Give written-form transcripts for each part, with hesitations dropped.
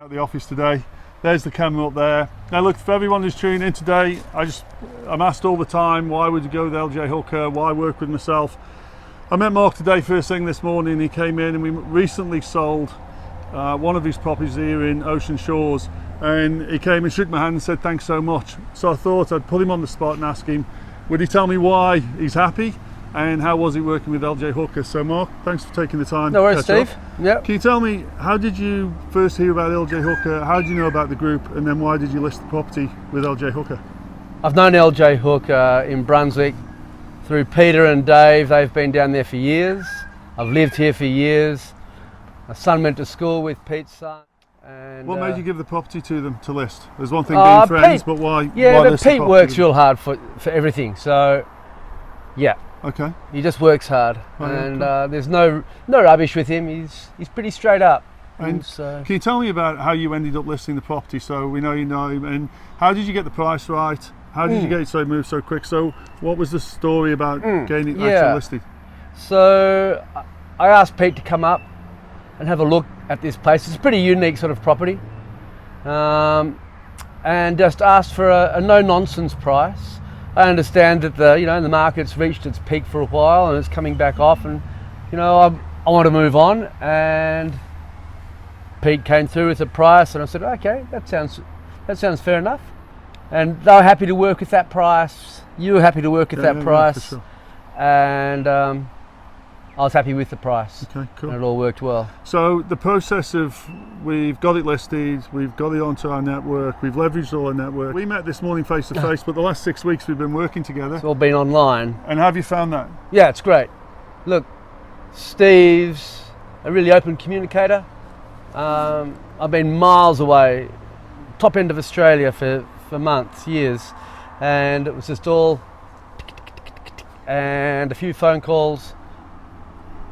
At the office today. There's the camera up there. Now look, for everyone who's tuning in today, I'm asked all the time, why would you go with LJ Hooker, why work with myself? I met Mark today first thing this morning. He came in and we recently sold one of his properties here in Ocean Shores, and he came and shook my hand and said thanks so much. So I thought I'd put him on the spot and ask him, would he tell me why he's happy and how was he working with LJ Hooker? So Mark, thanks for taking the time. No worries, Steve. Yep. Can you tell me, how did you first hear about LJ Hooker? How did you know about the group? And then why did you list the property with LJ Hooker? I've known LJ Hooker in Brunswick through Peter and Dave. They've been down there for years. I've lived here for years. My son went to school with Pete's son. And, what made you give the property to them to list? There's one thing being friends, Pete, but why? Yeah, why but Pete works real hard for everything. So, yeah. Okay. He just works hard, and there's no rubbish with him. He's pretty straight up. And can you tell me about how you ended up listing the property? So we know you know him, and how did you get the price right? How did you get it so move so quick? So what was the story about getting it actually listed? So I asked Pete to come up and have a look at this place. It's a pretty unique sort of property, and just asked for a no-nonsense price. I understand that the market's reached its peak for a while and it's coming back off, and I want to move on. And Pete came through with a price, and I said, okay, that sounds fair enough. And they were happy to work with that price. You were happy to work with that price, for sure. And I was happy with the price. Okay, cool. And it all worked well. So the process of, we've got it listed, we've got it onto our network, we've leveraged all our network. We met this morning face to face, but the last 6 weeks we've been working together. It's all been online. And how have you found that? Yeah, it's great. Look, Steve's a really open communicator. I've been miles away, top end of Australia for months, years, and it was just all and a few phone calls.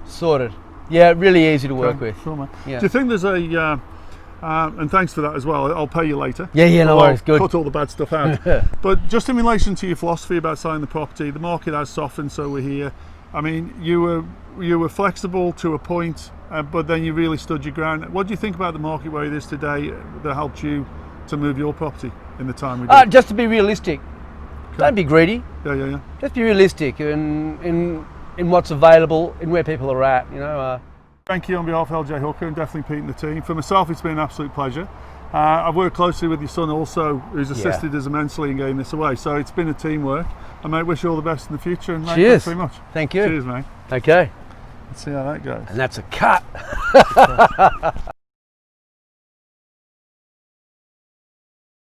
Sorted. Yeah, really easy to work with. Sure, man. Yeah. Do you think there's and thanks for that as well, I'll pay you later. Yeah, no worries, good. Cut all the bad stuff out. But just in relation to your philosophy about selling the property, the market has softened, so we're here. I mean, you were flexible to a point, but then you really stood your ground. What do you think about the market where it is today that helped you to move your property in the time we did? Just to be realistic. Okay. Don't be greedy. Yeah. Just be realistic in what's available, in where people are at, Thank you on behalf of LJ Hooker and definitely Pete and the team. For myself, it's been an absolute pleasure. I've worked closely with your son also, who's assisted us immensely in getting this away. So it's been a teamwork. I mate, wish you all the best in the future. And mate, cheers. Thanks very much. Thank you. Cheers, mate. Okay. Let's see how that goes. And that's a cut.